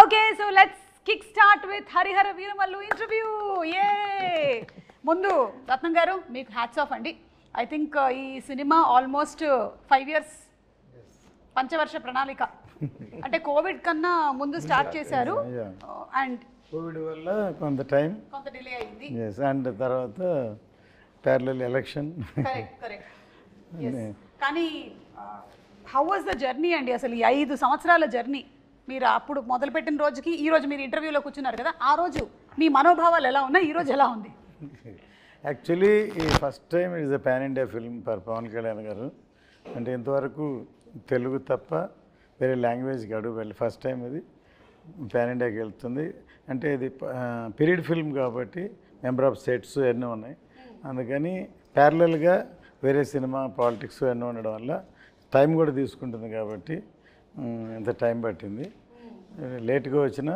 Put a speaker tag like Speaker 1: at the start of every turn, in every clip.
Speaker 1: Okay, so let's kickstart with Harihara Veeramallu interview. Yay! Mundu, Ratnam garu, meeku hats off andi. I think ee cinema almost 5 years పంచవర్ష ప్రణాళిక అంటే Covid కన్నా ముందు start చేశారు and
Speaker 2: Covid వల్ల కొంత time
Speaker 1: కొంత డిలే అయింది
Speaker 2: yes అండ్ తర్వాత ప్యారలల్ ఎలక్షన్
Speaker 1: కరెక్ట్ కానీ హౌ వాస్ ద జర్నీ అండి అసలు ఈ 5 సంవత్సరాల జర్నీ మీరు అప్పుడు మొదలుపెట్టిన రోజుకి ఈ రోజు మీరు ఇంటర్వ్యూలో కూర్చున్నారు కదా ఆ రోజు మీ మనోభావాలు ఎలా ఉన్నాయి ఈ రోజు ఎలా ఉంది
Speaker 2: యాక్చువల్లీ ఈ first time is a pan India film for Pawan Kalyan గారు అంటే ఇంతవరకు తెలుగు తప్ప వేరే లాంగ్వేజ్కి అడుగు వెళ్ళి ఫస్ట్ టైం ఇది పాన్ ఇండియాకి వెళ్తుంది అంటే ఇది పీరియడ్ ఫిల్మ్ కాబట్టి మెంబర్ ఆఫ్ సెట్స్ ఎన్నో ఉన్నాయి అందుకని ప్యారలల్గా వేరే సినిమా పాలిటిక్స్ ఎన్నో ఉండడం వల్ల టైం కూడా తీసుకుంటుంది కాబట్టి ఇంత టైం పట్టింది లేట్గా వచ్చినా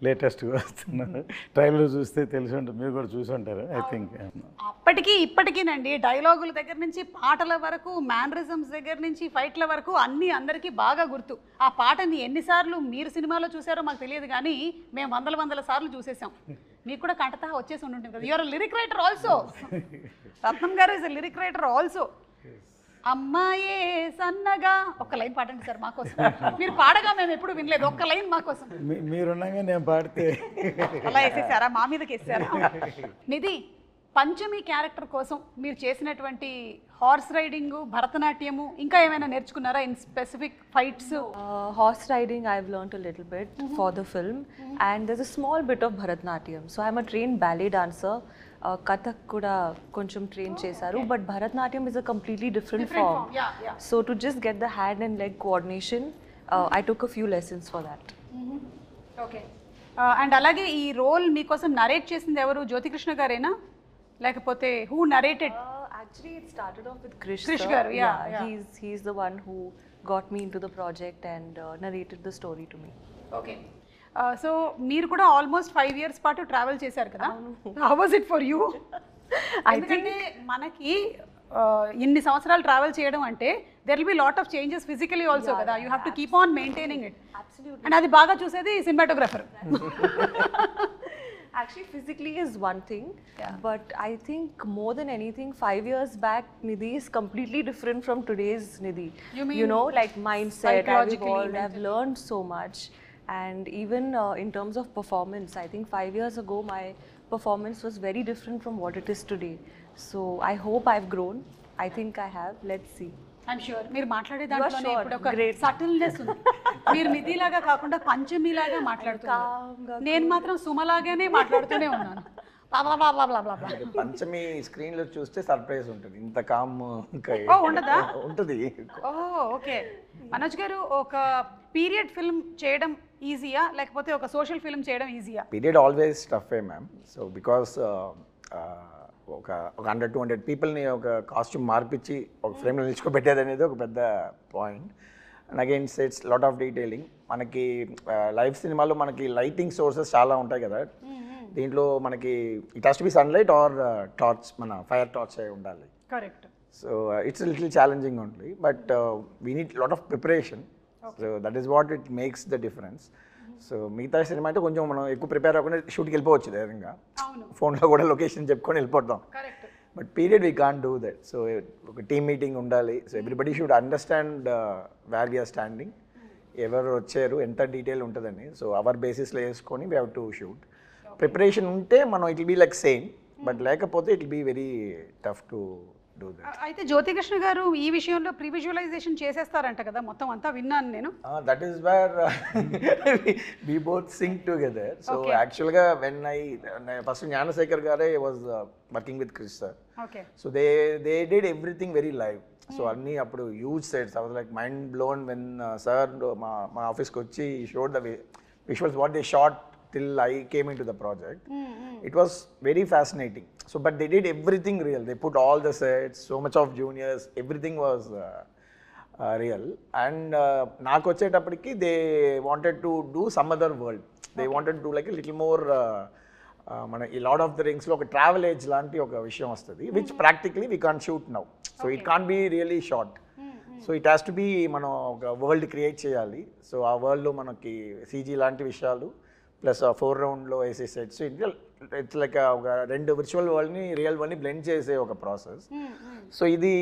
Speaker 2: లేటెస్ట్గా వస్తున్నారు ట్రైలర్ చూస్తే తెలిసి ఉంటుంది మీరు కూడా చూసి ఉంటారు ఐ థింక్
Speaker 1: అప్పటికి ఇప్పటికీనండి డైలాగుల దగ్గర నుంచి పాటల వరకు మ్యానరిజమ్స్ దగ్గర నుంచి ఫైట్ల వరకు అన్నీ అందరికీ బాగా గుర్తు ఆ పాటని ఎన్నిసార్లు మీరు సినిమాలో చూసారో మాకు తెలియదు కానీ మేము వందల సార్లు చూసేసాం మీకు కూడా కంటతా వచ్చేసి ఉంటుంది కదా యూఆర్ లిరిక్ రైటర్ ఆల్సో రత్నం గారు ఇస్ లిరిక్ రైటర్ ఆల్సో అమ్మాయే సన్నగా ఒక్క లైన్ పాడండి సార్ మాకోసం మీరు పాడగా మేము ఎప్పుడు వినలేదు ఒక్క లైన్ మాకోసం
Speaker 2: మీరున్నాగా నేను పాడితే
Speaker 1: అలా వేసేసారా మా మీదకి వేసారా నిధి పంచమి క్యారెక్టర్ కోసం మీరు చేసినటువంటి హార్స్ రైడింగ్ భరతనాట్యము ఇంకా ఏమైనా నేర్చుకున్నారా in specific fights
Speaker 3: horse riding I've learned a little bit for the film and there's a small bit of Bharatnatyam so I'm a trained ballet dancer Kathak kuda koncham train chesaru but Bharatnatyam is a completely different form. So to just get the hand and leg coordination I took a few lessons for that.
Speaker 1: Okay and alage ee role meekosam narrate chesindi evaru Jyotikrushna garena lekapothe who narrated
Speaker 3: Actually it started off with Krish
Speaker 1: garu yeah.
Speaker 3: He's the one who got me into the project and narrated the story to me.
Speaker 1: Okay so మీరు కూడా almost 5 years పాటు travel చేశారు కదా how was it for you ఎందుకంటే మనకి ఇన్ని సంవత్సరాలు travel చేయడం అంటే there will be lot of changes physically also కదా you have to keep on maintaining it and అది బాగా చూసేది cinematographer
Speaker 3: Actually, physically is one thing, but I think more than anything, 5 years back, Nidhi is completely different from today's Nidhi.
Speaker 1: You
Speaker 3: know, like mindset, I've learned so much. And even in terms of performance, I think 5 years ago, my performance was very different from what it is today. So I hope I've grown. I think I have. Let's see.
Speaker 1: I'm sure. మీరు మాట్లాడే దాంట్లోనే ఇప్పుడు ఒక subtleness ఉంది మీరు నిధిలాగా కాకుండా పంచమిలాగా మాట్లాడుతున్నారు నేను మాత్రం సుమలాగానే మాట్లాడుతూనే ఉన్నాను
Speaker 4: పంచమి స్క్రీన్ లో చూస్తే సర్ప్రైజ్ ఉంటుంది ఇంత కామ్
Speaker 1: ఉండదా
Speaker 4: ఉంటుంది
Speaker 1: ఓకే మనోజ్ గారు ఒక పీరియడ్ ఫిల్మ్ చేయడం ఈజీయా లేకపోతే ఒక సోషల్ ఫిల్మ్ చేయడం ఈజీయా
Speaker 4: పీరియడ్ ఆల్వేస్ టఫే మ్యామ్ సో బికాస్ ఒక 100-200 పీపుల్ని ఒక కాస్ట్యూమ్ మార్పించి ఒక ఫ్రేమ్లో నిల్చుకోబెట్టేది అనేది ఒక పెద్ద point and again it's lot of detailing మనకి లైవ్ సినిమాలో మనకి లైటింగ్ సోర్సెస్ చాలా ఉంటాయి కదా దీంట్లో మనకి it has to be sunlight or torch మన ఫైర్ టార్చ్ అయి ఉండాలి
Speaker 1: correct
Speaker 4: so it's little challenging only but we need lot of preparation so that is what it makes the difference so మిగతా cinema అయితే కొంచెం మనం ఎక్కువ prepare అవ్వకుండా షూట్కి వెళ్ళిపోవచ్చు ధైర్యంగా ఫోన్లో కూడా లొకేషన్ చెప్పుకొని వెళ్ళిపోతాం but period we can't do that so ఒక టీమ్ మీటింగ్ ఉండాలి so everybody should understand where we are standing ఎవరు వచ్చారు ఎంత డీటెయిల్ ఉంటుందని సో అవర్ బేసిస్లో వేసుకొని we have to shoot preparation ఉంటే మనం it will be like same but లేకపోతే it will be very tough to do that
Speaker 1: అయితే జ్యోతికృష్ణ గారు ఈ విషయంలో ప్రీ విజువలైజేషన్ చేసేస్తారంట కదా మొత్తం అంతా విన్నాను నేను
Speaker 4: that is where we both sync together so యాక్చువల్గా వెన్ ఐ ఫస్ట్ జ్ఞానశేఖర్ గారే was working with Krish sir so they did everything very live so అన్నీ అప్పుడు huge sets I was like mind blown when sir మా ఆఫీస్కి వచ్చి showed the visuals what they shot till I came into the project. It was very fascinating. So, but they did everything real. They put all the sets, so much of juniors, everything was real. And naaku vachetappadiki they wanted to do some other world. They wanted to do like a little more mana ee Lord of the Rings lo oka travel age lanti oka vishayam vastadi which practically we can't shoot now. So it can't be really shot. So it has to be మనం ఒక world create చేయాలి. So ఆ వరల్డ్లో మనకి CG లాంటి విషయాలు plus ఆ 4 రౌండ్లో వేసే సెట్స్, ఇట్స్ లైక్ ఒక 2 విర్చువల్ వరల్డ్ని రియల్ వరల్డ్ని బ్లెండ్ చేసే ఒక ప్రాసెస్. సో ఇది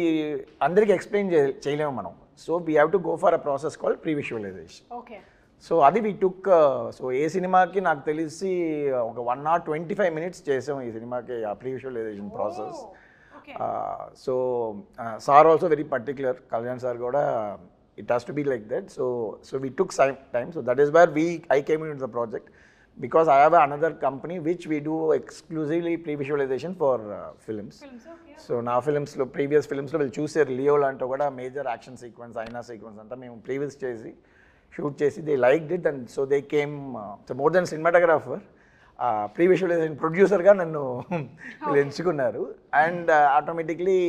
Speaker 4: అందరికీ ఎక్స్ప్లెయిన్ చేయలేము మనం. So we have to go for a process called pre visualisation. So అది వీ టుక్. సో ఏ సినిమాకి నాకు తెలిసి ఒక 1 hour 25 minutes చేసాం ఈ సినిమాకి ఆ pre visualisation process. So sir also very particular, Kalyan sir కూడా it has to be like that. So we took time. So that is where I came in the project because I have another company which we do exclusively pre-visualization for films. So now films lo previous films lo will choose Leo lanto kuda major action sequence, aina sequence anta mem previous chesi shoot chesi they liked it, and so they came so more than cinematographer pre-visualization producer ga nannu enchukunnaru, and automatically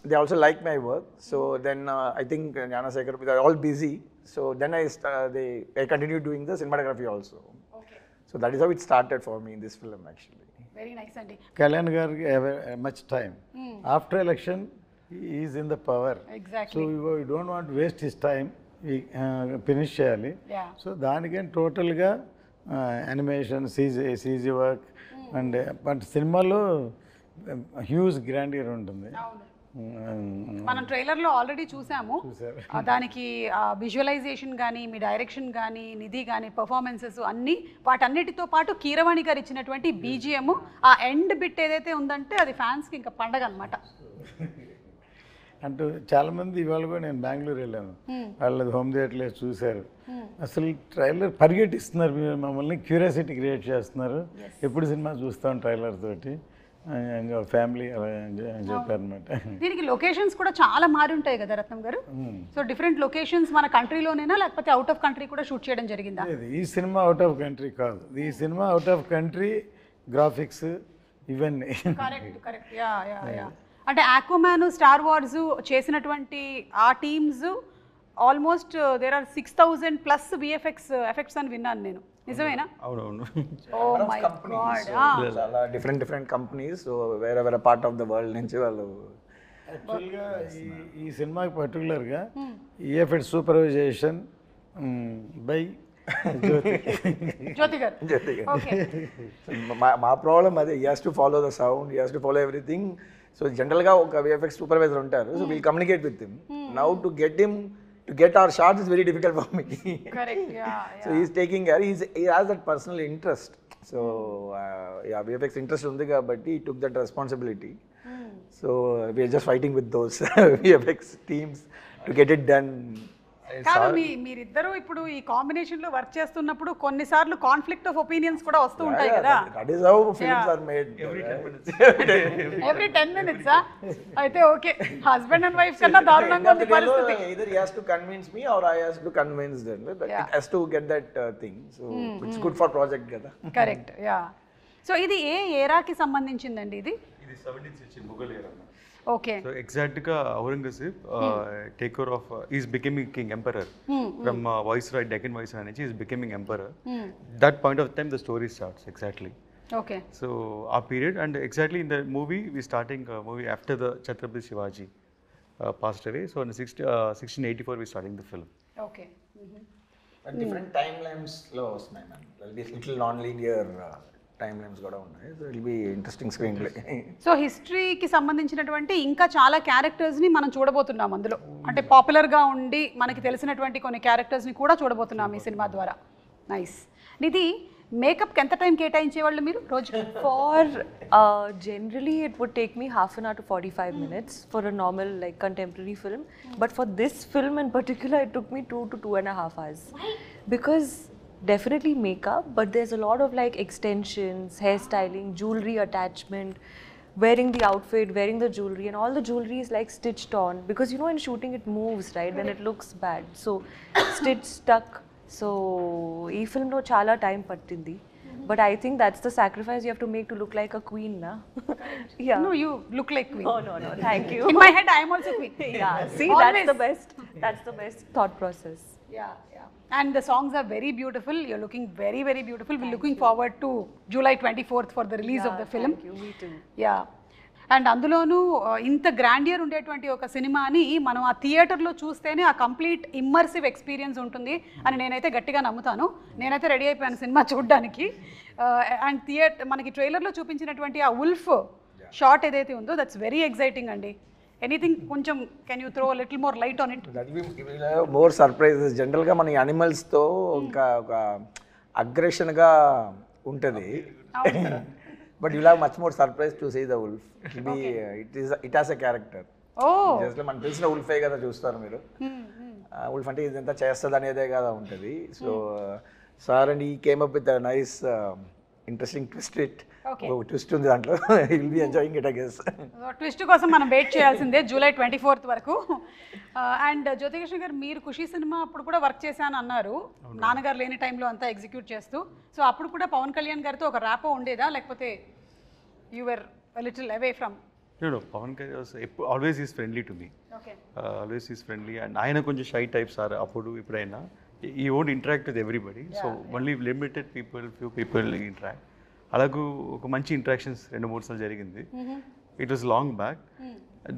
Speaker 4: they also like my work. So then I think Gnanasekhar, they are all busy. So then I continued doing the cinematography also. Okay. So that is how it started for me in this film actually.
Speaker 1: Very nice, Andy.
Speaker 2: Kalyan Garg have much time. After election, he is in the power.
Speaker 1: Exactly.
Speaker 2: So we don't want to waste his time. We finish cheyali.
Speaker 1: Yeah.
Speaker 2: So దానికని టోటల్గా animation, CG work, and but సినిమాలో huge grandeur ఉంటుంది.
Speaker 1: మనం ట్రైలర్లో already చూసాము. దానికి visualisation కానీ, మీ direction కానీ, నిధి కానీ, పర్ఫార్మెన్సెస్ అన్నీ, వాటన్నిటితో పాటు కీరవాణి గారు ఇచ్చినటువంటి బీజిఎం, ఆ ఎండ్ బిట్ ఏదైతే ఉందంటే అది ఫ్యాన్స్కి ఇంకా పండగ అనమాట.
Speaker 2: అంటూ చాలామంది ఇవాళ కూడా నేను బెంగళూరు వెళ్ళాను, వాళ్ళది హోమ్ థియేటర్లో చూశారు. అసలు ట్రైలర్ పరిగెట్టిస్తున్నారు, మమ్మల్ని క్యూరియాసిటీ క్రియేట్ చేస్తున్నారు, ఎప్పుడు సినిమా చూస్తాం ట్రైలర్ తోటి ఫ్యామిలీ అలా చెప్పారు అనమాట.
Speaker 1: దీనికి లొకేషన్స్ కూడా చాలా మారి ఉంటాయి కదా రత్నం గారు. సో డిఫరెంట్ లొకేషన్స్ మన కంట్రీలోనేనా లేకపోతే అవుట్ ఆఫ్ కంట్రీ కూడా షూట్ చేయడం జరిగిందా?
Speaker 2: ఈ సినిమా అవుట్ ఆఫ్ కంట్రీ కాదు, ఈ cinema out of country graphics ఇవన్నీ.
Speaker 1: కరెక్ట్. యా. అంటే ఆక్వామ్యాన్, స్టార్ వార్స్ చేసినటువంటి ఆ teams almost there are 6,000+ effects అని విన్నాను నేను, నిజమేనా?
Speaker 4: అవునవును.
Speaker 1: Oh my God.
Speaker 4: చాలా డిఫరెంట్ కంపెనీస్ వేరే పార్ట్ ఆఫ్ ద వరల్డ్ నుంచి వాళ్ళు.
Speaker 2: యాక్చువల్గా ఈ సినిమాకి పర్టికులర్గా ఈఎఫ్ఎక్స్ సూపర్వైజేషన్ బై
Speaker 1: జ్యోతి గారు.
Speaker 4: మా ప్రాబ్లం అదే, he has to follow the sound, he has to follow everything. So జనరల్గా ఒక విఎఫ్ఎక్స్ సూపర్వైజర్ ఉంటారు, so will communicate with him. Now to get our shots is very difficult for me.
Speaker 1: Correct. Yeah.
Speaker 4: So he's taking care. He has that personal interest. So VFX interest undi kabatti he took that responsibility. So we are just fighting with those VFX teams to get it done.
Speaker 1: కాదు, మీరిద్దరూ ఇప్పుడు ఈ combination లో work చేస్తున్నప్పుడు కొన్నిసార్లు conflict of opinions కూడా వస్తూ ఉంటాయి కదా.
Speaker 4: That is how films are made.
Speaker 1: Every 10 minutes అయితే ఓకే, హస్బెండ్ అండ్ వైఫ్ కన్నా దారుణంగా ఉంది పరిస్థితి.
Speaker 4: Either he has to convince me or I has to convince them. But it has to get that thing. So it's good for project కదా.
Speaker 1: Correct. Yeah. So ఇది ఏ ఏరాకి సంబంధించిందండి? ఇది
Speaker 5: 17th century Mughal era.
Speaker 1: Okay.
Speaker 5: So exactly Aurangzeb take care of is becoming king emperor from Viceroy, Deccan Viceroy, he is becoming emperor. That point of time the story starts exactly.
Speaker 1: Okay.
Speaker 5: So our period, and exactly in the movie we starting movie after the Chhatrapati Shivaji passed away. So in 1684 we starting the film.
Speaker 1: Okay.
Speaker 4: Different timelines lo vastnayi man. There will be little non-linear timelines కూడా ఉన్నాయి. So it will be interesting screenplay.
Speaker 1: So హిస్టరీకి సంబంధించినటువంటి ఇంకా చాలా క్యారెక్టర్స్ని మనం చూడబోతున్నాం అందులో. అంటే పాపులర్గా ఉండి మనకి తెలిసినటువంటి కొన్ని క్యారెక్టర్స్ని కూడా చూడబోతున్నాం ఈ సినిమా ద్వారా. నైస్. నిధి, మేకప్కి ఎంత టైం కేటాయించేవాళ్ళు మీరు రోజు?
Speaker 3: For generally it would take me half an hour to 45 minutes for a normal like contemporary film, but for this film in particular it took me 2 to 2.5 hours. Why? Because definitely makeup, but there's a lot of like extensions, hairstyling, jewelry attachment, wearing the outfit, wearing the jewelry, and all the jewelry is like stitched on, because you know in shooting it moves, right? Then it looks bad, so stitch stuck. So ee film lo chala time pattindi, but I think that's the sacrifice you have to make to look like a queen, na? Yeah.
Speaker 1: No, you look like queen.
Speaker 3: Oh no, thank you.
Speaker 1: In my head I am also queen.
Speaker 3: Yeah, see,
Speaker 1: Always.
Speaker 3: that's the best thought process.
Speaker 1: Yeah. And the songs are very beautiful. You're looking very, very beautiful. We're looking forward to July 24th for the release of the film.
Speaker 3: Thank you. Me too.
Speaker 1: Yeah. And అందులోనూ ఇంత grandeur ఉండేటువంటి ఒక సినిమాని మనం ఆ థియేటర్లో చూస్తేనే ఆ కంప్లీట్ ఇమ్మర్సివ్ ఎక్స్పీరియన్స్ ఉంటుంది అని నేనైతే గట్టిగా నమ్ముతాను. నేనైతే రెడీ అయిపోయాను సినిమా చూడడానికి. అండ్ మనకి ట్రైలర్లో చూపించినటువంటి ఆ ఉల్ఫ్ షాట్ ఏదైతే ఉందో దట్స్ వెరీ ఎక్సైటింగ్ అండి. ఎనీథింగ్ కొంచెం can you throw little more light on it?
Speaker 4: More surprises. జనరల్గా మన యానిమల్స్తో ఇంకా ఒక అగ్రెషన్గా ఉంటుంది. But you'll have much more surprise to see the wolf. It has a character. Just మనకు తెలిసిన ఉల్ఫే కదా చూస్తారు మీరు. ఉల్ఫ్ అంటే ఇదంతా చేస్తుంది అనేదే కదా ఉంటుంది. సో సార్ అండ్ ఈ came up with nice interesting twist ఉంది దాంట్లో. Will be enjoying it I guess.
Speaker 1: Twist కోసం మనం వెయిట్ చేయాల్సిందే జూలై 24th వరకు. అండ్ జ్యోతికృష్ణ గారు, మీరు ఖుషి సినిమా అప్పుడు కూడా వర్క్ చేశాను అన్నారు, నాన్నగారు లేని టైంలో అంతా ఎగ్జిక్యూట్ చేస్తూ. సో అప్పుడు కూడా పవన్ కళ్యాణ్ గారితో ఒక ర్యాపో ఉండేదా, లేకపోతే you were little away from?
Speaker 5: No, Pawan always is friendly to me.
Speaker 1: Okay.
Speaker 5: Always is friendly, and ఆయన కొంచెం షై టైప్స్ ఆర్ అప్పుడు ఇప్పుడైనా. He won't interact with everybody, so only limited people, few people interact. అలాగూ ఒక మంచి interactions 2-3 సార్లు జరిగింది. It was long back.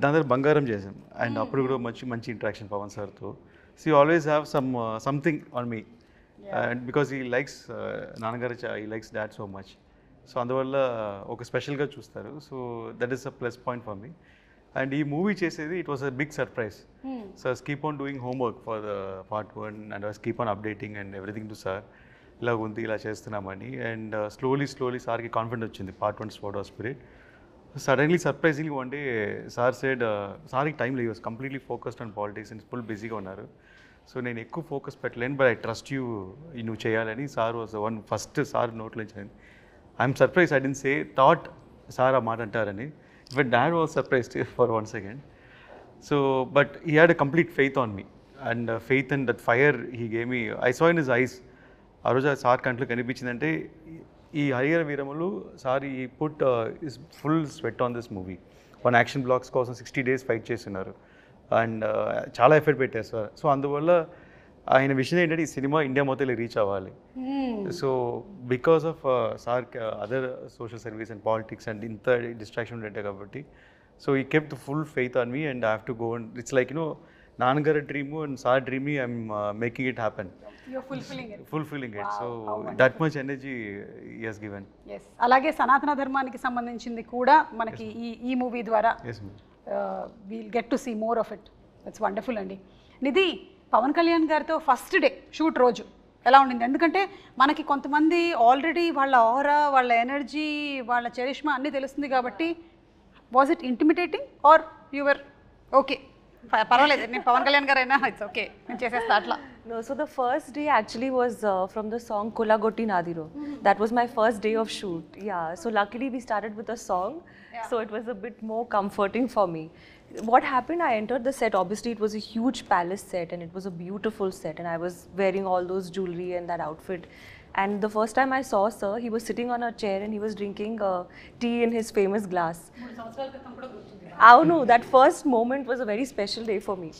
Speaker 5: దాని తర్వాత బంగారం చేసాం, అండ్ అప్పుడు కూడా మంచి ఇంటరాక్షన్ పవన్ సార్తో. So you always have something on me, and because he likes నాన్నగారు, he likes dad so much. So అందువల్ల ఒక స్పెషల్గా చూస్తారు. So that is a plus point for me. And ఈ మూవీ చేసేది it was a big surprise. So I keep on doing homework for the part 1 and I keep on updating and everything to sir. ఇలా ఉంది, ఇలా చేస్తున్నామని. And slowly సార్కి confident వచ్చింది part 1 spot of spirit. Suddenly surprisingly one day sir said, సార్కి time లేదు, was completely focused on politics and full బిజీగా ఉన్నారు. సో నేను ఎక్కువ ఫోకస్ పెట్టలేను, బట్ ఐ ట్రస్ట్ యూ, నువ్వు చేయాలని. Sir was one first sir నోట్లో ఇచ్చాను. I'm surprise, I didn't say thought sir ఆ మాట అంటారని. But dad was surprised for 1 second. So but he had a complete faith on me, and faith and that fire he gave me. I saw in his eyes. ఆ రోజు sir కంట్లో కనిపించిందంటే ఈ Harihara వీరములు sir ఈ put is full sweat on this movie. 1 action blocks కోసం 60 days fight చేస్తున్నారు, and చాలా effort పెట్టారు sir. So అందువల్ల ఆయన విషయం ఏంటంటే ఈ సినిమా ఇండియా మొత్తం రీచ్ అవ్వాలి. So because of sir other social service and politics and ఇంత డిస్ట్రాక్షన్ ఉండే కాబట్టి, సో ఈ kept full faith on me and I have to go. And it's like నాన్నగారి dream and sir dream, I'm making it happen. Fulfilling it. So that much energy he has given.
Speaker 1: Yes. అలాగే సనాతన ధర్మానికి సంబంధించింది కూడా మనకి ఈ movie ద్వారా we'll get to see more of it. That's wonderful అండి. నిధి, పవన్ కళ్యాణ్ గారితో ఫస్ట్ డే షూట్ రోజు ఎలా ఉండింది? ఎందుకంటే మనకి కొంతమంది ఆల్రెడీ వాళ్ళ ఆరా, వాళ్ళ ఎనర్జీ, వాళ్ళ చరిష్మా అన్నీ తెలుస్తుంది కాబట్టి, was it intimidating or your okay పర్వాలేదు నేను పవన్ కళ్యాణ్ గారు అయినా ఇట్స్ ఓకే నేను చేసేస్తా అట్లా?
Speaker 3: No, so the first day actually was from the song Kolagotti Nadiro. That was my first day of shoot. Yeah, so luckily we started with a song, so it was a bit more comforting for me. What happened, I entered the set, obviously it was a huge palace set and it was a beautiful set, and I was wearing all those jewelry and that outfit. And the first time I saw sir, he was sitting on a chair and he was drinking tea in his famous glass. Oh no, that first moment was a very special day for me.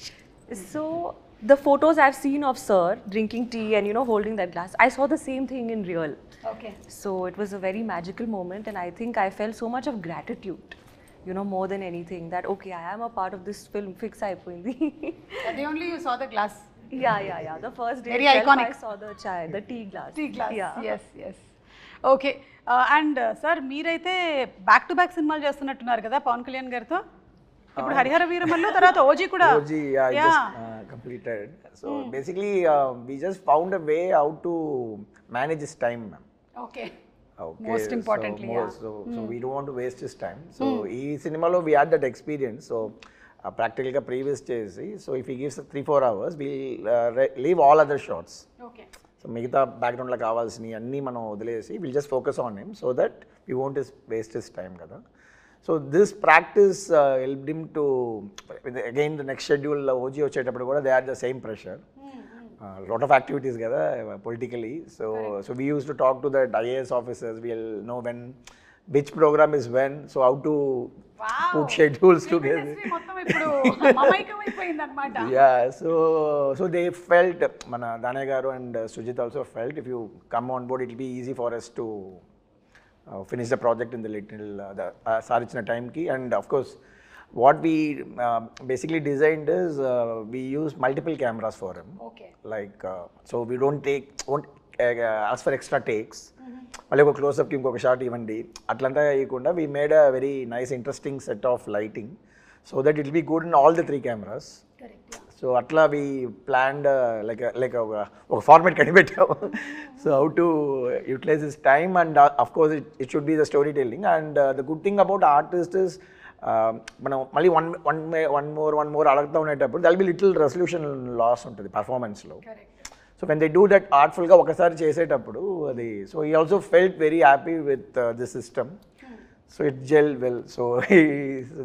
Speaker 3: So the photos I've seen of sir drinking tea and holding that glass, I saw the same thing in real.
Speaker 1: Okay.
Speaker 3: So it was a very magical moment, and I think I felt so much of gratitude, more than anything, that okay, I am a part of this film. Fix అయిపోయింది.
Speaker 1: The only you saw the glass.
Speaker 3: Yeah. The first day
Speaker 1: Very
Speaker 3: itself,
Speaker 1: iconic.
Speaker 3: I saw the tea glass.
Speaker 1: Yeah. Yes. Okay. And sir మీరైతే back to back సినిమాలు చేస్తున్నట్టున్నారు కదా పవన్ కళ్యాణ్ గారితో. ఇప్పుడు హరిహర వీరమల్లు తర్వాత OG కూడా.
Speaker 4: OG I just completed. So basically we just found a way how to manage his time, ma'am.
Speaker 1: Okay.
Speaker 4: Most importantly, so we don't want to waste his time. So ee cinemalo we had that experience. So practically ga previous chesi, so if he gives 3-4 hours, we'll leave all other shots.
Speaker 1: Okay.
Speaker 4: So మిగతా బ్యాక్గ్రౌండ్లో కావాల్సినవి అన్నీ మనం వదిలేసి will just focus on him so that we won't waste his time కదా. So this practice helped him to again the next schedule OG వచ్చేటప్పుడు కూడా they are the same pressure, lot of activities కదా politically. So we use to talk to that IAS officers, we'll know when which program is when, so how to put schedules together. Yeah, so they felt, mana Danay garu and Sujit also felt, if you come on board it will be easy for us to finish the project in the little sir ఇచ్చిన టైంకి. And of course what we basically designed is we use multiple cameras for him.
Speaker 1: Okay.
Speaker 4: Like so we won't ask for extra takes. మళ్ళీ ఒక క్లోజ్అప్కి ఇంకొక shot ఇవ్వండి అట్లంతా వేయకుండా we made a very nice interesting set of lighting so that it will be good in all the 3 cameras.
Speaker 1: Correct.
Speaker 4: So అట్లా we planned like ఒక format కనిపెట్టాము. So how to utilise this time and of course it should be the story telling. And the good thing about artist is మనం మళ్ళీ one more అడుగుతూ ఉండేటప్పుడు there'll be little resolution loss ఉంటుంది పర్ఫార్మెన్స్లో. So when they do that ఆర్ట్ఫుల్గా ఒకసారి చేసేటప్పుడు అది so he also felt very happy with this system. So it gel well. So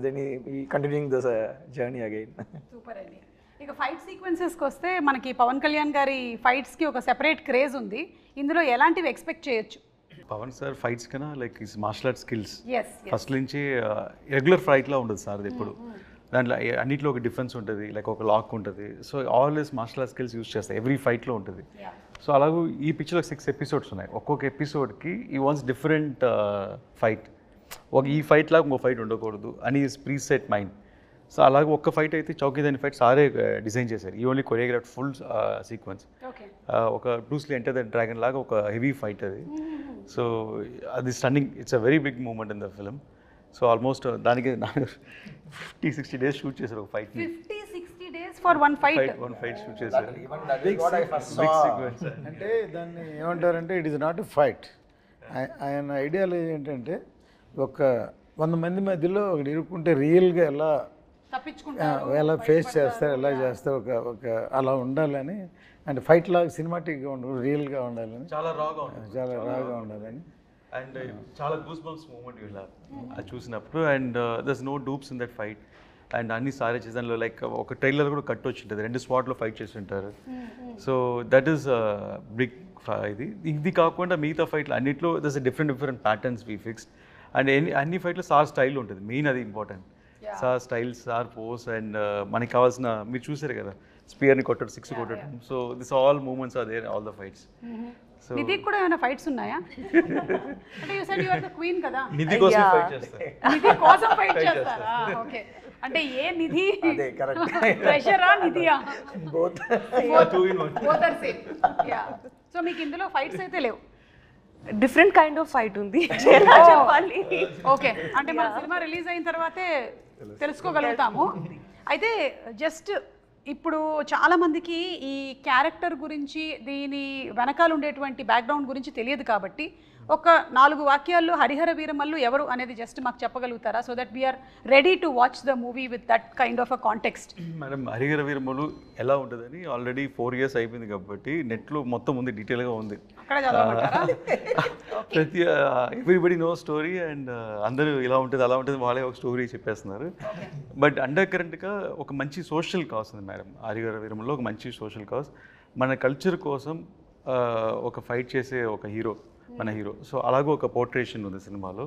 Speaker 4: then ఈ continuing this journey again.
Speaker 1: Super అండి. ఇక ఫైట్ సీక్వెన్సెస్కి వస్తే మనకి పవన్ కళ్యాణ్ గారి ఫైట్స్కి ఒక సెపరేట్ క్రేజ్ ఉంది. ఇందులో ఎలాంటివి ఎక్స్పెక్ట్ చేయొచ్చు?
Speaker 5: పవన్ సార్ ఫైట్స్ కన్నా like is martial art skills
Speaker 1: Yes.
Speaker 5: First నుంచి రెగ్యులర్ ఫైట్లా ఉండదు సార్ అది ఎప్పుడు. దాంట్లో అన్నింటిలో ఒక డిఫరెన్స్ ఉంటుంది, లైక్ ఒక లాక్ ఉంటుంది. So always martial art skills use చేస్తాయి ఎవ్రీ ఫైట్లో ఉంటుంది. సో అలాగూ ఈ పిక్చర్లో 6 ఎపిసోడ్స్ ఉన్నాయి. ఒక్కొక్క ఎపిసోడ్కి ఈ వాన్స్ డిఫరెంట్ ఫైట్. ఈ ఫైట్ లాగా ఇంకో ఫైట్ ఉండకూడదు అని ప్రీ సెట్ మైండ్. సో అలాగే ఒక్క ఫైట్ అయితే చౌకీదాని ఫైట్ సారే డిజైన్ చేశారు. ఈ ఓన్లీ కొరియోగ్రాఫ్ ఫుల్ సీక్వెన్స్. ఒక బ్రూస్లీ ఎంటర్ ద డ్రాగన్ లాగా ఒక హెవీ ఫైట్ అది. సో అది stunning. It's a very big moment in the film. So almost దానికి 50-60 డేస్ షూట్ చేశారు ఒక fight.
Speaker 1: 50-60 days for one fight.
Speaker 5: One fight shoot చేశారు.
Speaker 2: Big sequence. అంటే దాన్ని ఏమంటారంటే it is not a fight. ఆయన ఐడియాలజీ ఏంటంటే ఒక 100 మంది మధ్యలో ఒకటి ఇరుక్కుంటే రియల్గా ఎలా ఎలా ఫేస్ చేస్తారు, ఎలా చేస్తారు, ఒక అలా ఉండాలని. అంటే ఫైట్ లాగా సినిమాటిక్గా ఉండదు, రియల్గా ఉండాలని,
Speaker 5: చాలా రాగా
Speaker 2: ఉండాలని.
Speaker 5: అండ్ చాలా గూస్ బంప్స్ మూమెంట్ వీళ్ళ అది చూసినప్పుడు. And there's no dupes in that fight. And అన్ని సారే చేసాను. లైక్ ఒక ట్రైలర్ కూడా కట్ వచ్చి ఉంటుంది, 2 స్పాట్లో ఫైట్ చేసి ఉంటారు. So that is big. ఇది కాకుండా మిగతా ఫైట్లు అన్నింటిలో there's different patterns we fixed. And అన్ని ఫైట్లో సార్ స్టైల్ ఉంటుంది, మెయిన్ అది important. Sir style, sir pose. And మనకి కావాల్సిన మీరు చూసారు కదా స్పియర్ని కొట్టడం, 6 కొట్టడం. So this all moments are there all the fights. So
Speaker 1: Nidhi కూడా ఏమైనా ఫైట్స్ ఉన్నాయా? అంటే you said you are the queen కదా.
Speaker 5: నిధి కోసం ఫైట్ చేస్తారు.
Speaker 1: నిధి కోసం ఫైట్ చేస్తారా? ఓకే. అంటే ఏ నిధి?
Speaker 4: అదే కరెక్ట్.
Speaker 1: ప్రెషరా నిధియా?
Speaker 4: Both.
Speaker 1: Both are same. Yeah. So మీకు ఇందులో ఫైట్స్ అయితే లేవు.
Speaker 3: డిఫరెంట్ కైండ్ ఆఫ్ ఫైట్ ఉంది చెప్పాలి.
Speaker 1: ఓకే. అంటే మన సినిమా రిలీజ్ అయిన తర్వాతే తెలుసుకోగలుగుతాము. అయితే జస్ట్ ఇప్పుడు చాలామందికి ఈ క్యారెక్టర్ గురించి, దీని వెనకాల ఉండేటువంటి బ్యాక్గ్రౌండ్ గురించి తెలియదు కాబట్టి ఒక 4 వాక్యాల్లో హరిహర వీరమల్లు ఎవరు అనేది జస్ట్ మాకు చెప్పగలుగుతారా? So that we're ready to watch the movie with that kind of a context.
Speaker 5: Madam Harihara Veeramallu ఎలా ఉంటుందని ఆల్రెడీ 4 years అయిపోయింది కాబట్టి నెట్లో మొత్తం ఉంది, డీటెయిల్గా ఉంది.
Speaker 1: అక్కడ చదవమంటారా?
Speaker 5: ప్రతి ఎవ్రీబడి నో స్టోరీ. అండ్ అందరూ ఇలా ఉంటుంది అలా ఉంటుంది వాళ్ళే ఒక స్టోరీ చెప్పేస్తున్నారు. బట్ అండర్ కరెంట్గా ఒక మంచి సోషల్ కాజ్ ఉంది మేడం హరిహర వీరమల్లో. ఒక మంచి సోషల్ కాజ్, మన కల్చర్ కోసం ఒక ఫైట్ చేసే ఒక హీరో మన హీరో. సో అలాగే ఒక పోర్ట్రేషన్ ఉంది సినిమాలో.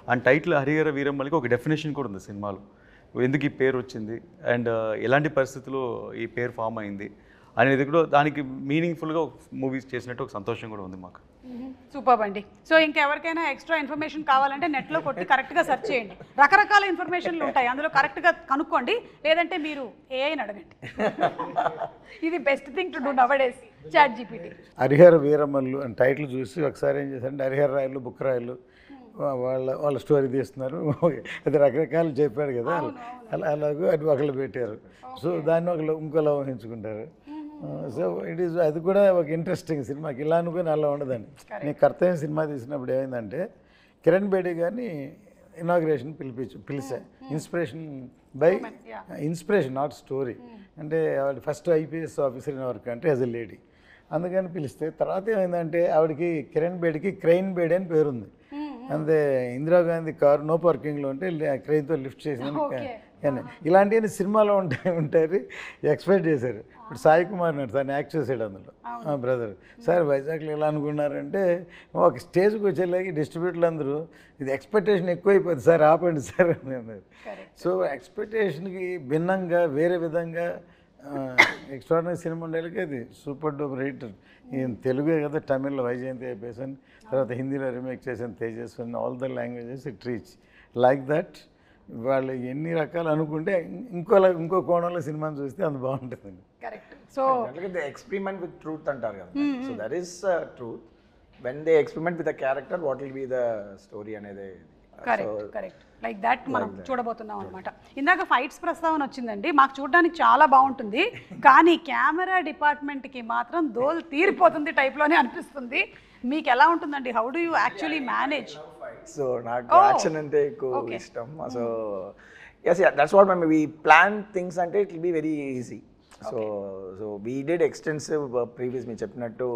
Speaker 5: అండ్ టైటిల్ హరిహర వీరమల్లికి ఒక డెఫినేషన్ కూడా ఉంది సినిమాలో, ఎందుకు ఈ పేరు వచ్చింది అండ్ ఎలాంటి పరిస్థితుల్లో ఈ పేరు ఫామ్ అయింది అనేది కూడా దానికి మీనింగ్ఫుల్గా మూవీస్ చేసినట్టు ఒక సంతోషం కూడా ఉంది మాకు.
Speaker 1: సూపర్ అండి. సో ఇంకెవరికైనా ఎక్స్ట్రా ఇన్ఫర్మేషన్ కావాలంటే నెట్లో కొట్టి కరెక్ట్గా సెర్చ్ చేయండి. రకరకాల ఇన్ఫర్మేషన్లు ఉంటాయి, అందులో కరెక్ట్గా కనుక్కోండి. లేదంటే మీరు ఏఐని అడగండి. ఇది best thing to do nowadays, chat GPT.
Speaker 2: Hari Hara Veera Mallu అని టైటిల్ చూసి ఒకసారి ఏం చేశారంటే హరిహర రాయలు, బుక్ రాయలు వాళ్ళ స్టోరీ తీస్తున్నారు. అది రకరకాలు చెప్పాడు కదా, అలాగే అది ఒకళ్ళు పెట్టారు. సో దాన్ని ఒకళ్ళు ఇంకోలా ఊహించుకుంటారు. సో ఇట్ ఈస్ అది కూడా ఒక ఇంట్రెస్టింగ్ సినిమాకి. ఇలా అనుకుని అలా ఉండదండి. నేను కర్తవ్యం సినిమా తీసినప్పుడు ఏమైందంటే కిరణ్ బేడి గారిని ఇనాగ్రేషన్ పిలిచా. Inspiration not story. అంటే ఆవిడ first IPS officer in work అంటే యాజ్ ఎ లేడీ, అందుకని పిలిస్తే తర్వాత ఏమైందంటే ఆవిడకి కిరణ్ బేడికి క్రెయిన్ బేడి అని పేరుంది. అంతే ఇందిరాగాంధీ కారు నో పార్కింగ్లో ఉంటే క్రెయిన్తో లిఫ్ట్ చేసిన కానీ ఇలాంటివన్నీ సినిమాలో ఉంటాయి ఎక్స్పెక్ట్ చేశారు. ఇప్పుడు సాయి కుమార్ నాడు తను యాక్ట్ చేసాడు అందులో, బ్రదర్. సార్ వైజాగ్లో ఎలా అనుకున్నారంటే ఒక స్టేజ్కి వచ్చేలాగి డిస్ట్రిబ్యూటర్లు అందరూ ఇది ఎక్స్పెక్టేషన్ ఎక్కువైపోతుంది సార్, ఆపండి సార్ అని అన్నారు. సో ఎక్స్పెక్టేషన్కి భిన్నంగా వేరే విధంగా ఎక్స్ట్రాడినరీ సినిమా ఉండేకి అది సూపర్ డూపర్ హిట్. ఈయన తెలుగే కదా, తమిళ్లో వైజయంతి అయిపోయాను, తర్వాత హిందీలో రీమేక్ చేసిన Tejaswi, all the languages it reach like that. వాళ్ళు ఎన్ని రకాలు అనుకుంటే ఇంకో కోణంలో సినిమాని చూస్తే అంత బాగుంటుందండి.
Speaker 1: Correct. So
Speaker 4: the experiment with truth అంటారు కదా, so that is truth. When they experiment with the character what will be the story అనేది.
Speaker 1: కరెక్ట్ లైక్ దట్ మనం చూడబోతున్నాం అనమాట. ఇందాక ఫైట్స్ ప్రస్తావన వచ్చిందండి, మాకు చూడడానికి చాలా బాగుంటుంది, కానీ కెమెరా డిపార్ట్మెంట్కి మాత్రం దోల్ తీరిపోతుంది టైప్లోనే అనిపిస్తుంది. మీకు ఎలా ఉంటుందండి? How do you actually manage?
Speaker 4: So నాకు యాక్షన్ అంటే ఎక్కువ ఇష్టం. So yes, that's what we plan things అంటే it will be very easy. So we did extensive previous, మీరు చెప్పినట్టు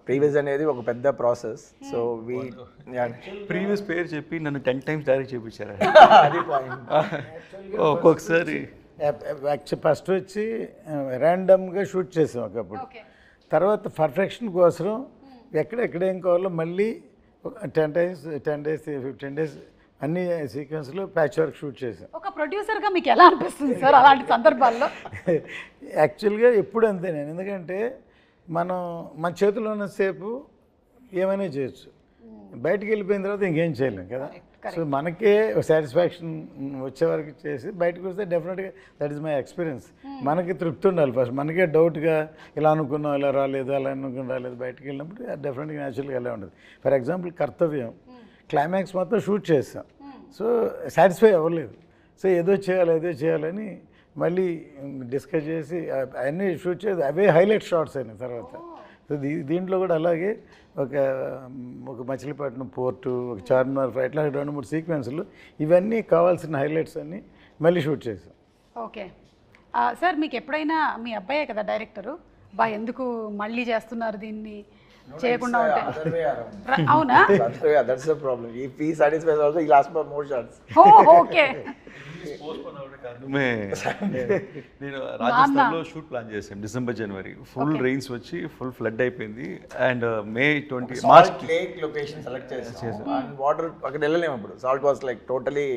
Speaker 4: ప్రీవియస్ అనేది ఒక పెద్ద ప్రాసెస్. సో వీ
Speaker 5: ప్రీవియస్ పేరు చెప్పి నన్ను 10 times డైరెక్ట్ చేయించారు.
Speaker 4: అది పాయింట్.
Speaker 5: ఒక్కొక్కసారి
Speaker 2: ఫస్ట్ వచ్చి ర్యాండమ్గా షూట్ చేసాం ఒకప్పుడు, తర్వాత పర్ఫెక్షన్ కోసం ఎక్కడెక్కడ ఏం కావాలో మళ్ళీ 10 days 15 days అన్ని సీక్వెన్స్లో ప్యాచ్ వర్క్ షూట్ చేసాం.
Speaker 1: ఒక ప్రొడ్యూసర్గా మీకు ఎలా అనిపిస్తుంది సార్ అలాంటి సందర్భాల్లో?
Speaker 2: యాక్చువల్గా ఎప్పుడు అంతే నేను, ఎందుకంటే మన చేతిలో ఉన్నసేపు ఏమైనా చేయొచ్చు, బయటికి వెళ్ళిపోయిన తర్వాత ఇంకేం చేయలేం కదా. సో మనకే సాటిస్ఫాక్షన్ వచ్చే వరకు చేసి బయటకు వస్తే డెఫినెట్గా దట్ ఈస్ మై ఎక్స్పీరియన్స్. మనకి తృప్తి ఉండాలి ఫస్ట్, మనకే డౌట్గా ఇలా అనుకున్నాం ఇలా రాలేదు అలా అనుకుని రాలేదు, బయటకు వెళ్ళినప్పుడు డెఫినెట్గా న్యాచురల్గా ఎలా ఉండదు. ఫర్ ఎగ్జాంపుల్ కర్తవ్యం క్లైమాక్స్ మొత్తం షూట్ చేస్తాం, సో సాటిస్ఫై అవ్వలేదు, సో ఏదో చేయాలని మళ్ళీ డిస్కస్ చేసి అన్నీ షూట్ చేసి అవే హైలైట్ షాట్స్ అయినాయి తర్వాత. సో దీంట్లో కూడా అలాగే ఒక మచిలీపట్నం పోర్టు, ఒక చార్మినార్ ఫ్లైట్, ఇట్లా 2-3 సీక్వెన్స్లు ఇవన్నీ కావాల్సిన హైలైట్స్ అన్నీ మళ్ళీ షూట్ చేసాం.
Speaker 1: ఓకే సార్, మీకు ఎప్పుడైనా మీ అబ్బాయే కదా డైరెక్టరు, ఎందుకు మళ్ళీ చేస్తున్నారు దీన్ని చేయకుండా ఉంటే? అవునా?
Speaker 4: That's the problem. If he satisfies also, he'll ask for more shots.
Speaker 1: Okay.
Speaker 5: నేను రాజస్థాన్లో షూట్ ప్లాన్ చేసాం డిసెంబర్ జనవరి, ఫుల్ రెయిన్స్ వచ్చి ఫుల్ ఫ్లడ్ అయిపోయింది. And May 20 March
Speaker 4: lake location select చేసాం. అండ్ వాటర్ అక్కడ వెళ్ళలేము, అప్పుడు సాల్ట్ వాస్ లైక్ టోటలీ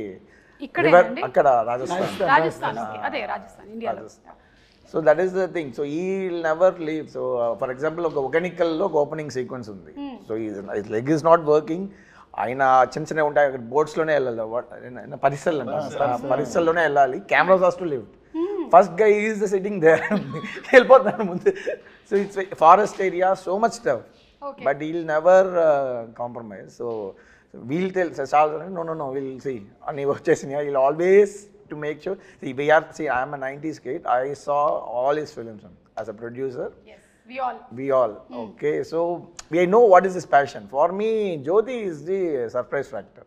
Speaker 4: అక్కడ
Speaker 1: రాజస్థాన్, అదే రాజస్థాన్ ఇండియాలో.
Speaker 4: So that is the thing. So he will never leave. So for example ఒక ఒగనికల్లో ఒక ఓపెనింగ్ సీక్వెన్స్ ఉంది. So leg is not working, ఆయన చిన్న ఉంటాయి అక్కడ బోట్స్లోనే వెళ్ళాలి, పరిసల్లోనే వెళ్ళాలి, cameras has to live. First guy is the sitting there, వెళ్ళిపోతాను ముందు. So it's forest area, so much stuff, but he will never compromise. So we'll tell no will see అని వచ్చేసినాయి. We'll always to make sure, I am a 90s kid, I saw all his films as a producer.
Speaker 1: Yes, we all.
Speaker 4: Okay, so we know what is his passion. For me, Jyoti is the surprise factor.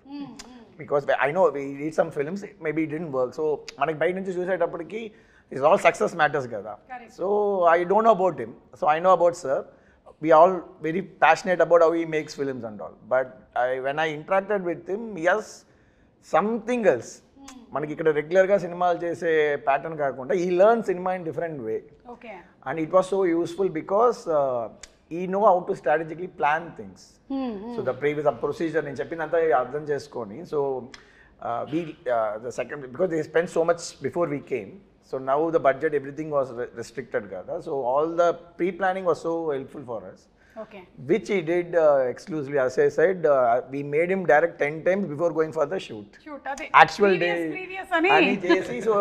Speaker 4: Because I know we did some films, maybe it didn't work, so manaki bhai nunchi chusettappudiki is all success matters kada. So I don't know about him, so I know about sir. We are all very passionate about how he makes films and all, but when I interacted with him, yes, something else. మనకి ఇక్కడ రెగ్యులర్గా సినిమాలు చేసే pattern కాకుండా ఈ learn cinema in different way. And it was so useful because he know how to strategically plan things. So the previous procedure నేను చెప్పిందంతా అర్థం చేసుకొని, so the second because they spend so much before we came, so now the budget everything was restricted కదా, so all the pre planning was so helpful for us. Which he did exclusively. As I said, we made him direct 10 times before going for the shoot. Actual day. Ani chesi, so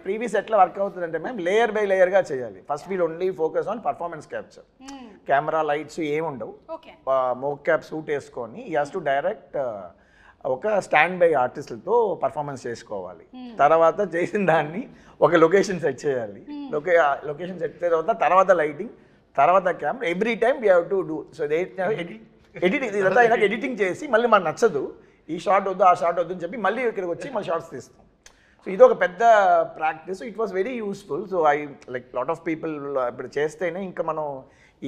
Speaker 4: previous etla work avutundante ma'am, layer by layer ga cheyali. First we'll only focus on performance capture. Camera lights em undavu. Mocap suit eskoni he has to direct ఒక stand by ఆర్టిస్టులతో performance చేసుకోవాలి. తర్వాత చేసిన దాన్ని ఒక location set చేయాలి, location set చేసిన తర్వాత lighting, తర్వాత camera, every time we have to do. So editing ఇదంతా అయినాక ఎడిటింగ్ చేసి మళ్ళీ మనకు నచ్చదు, ఈ షార్ట్ వద్దు ఆ షార్ట్ వద్దు అని చెప్పి మళ్ళీ ఇక్కడికి వచ్చి మళ్ళీ షార్ట్స్ తీస్తాం. సో ఇది ఒక పెద్ద practice. It was very useful. So I like lot of people ఇప్పుడు చేస్తేనే ఇంకా మనం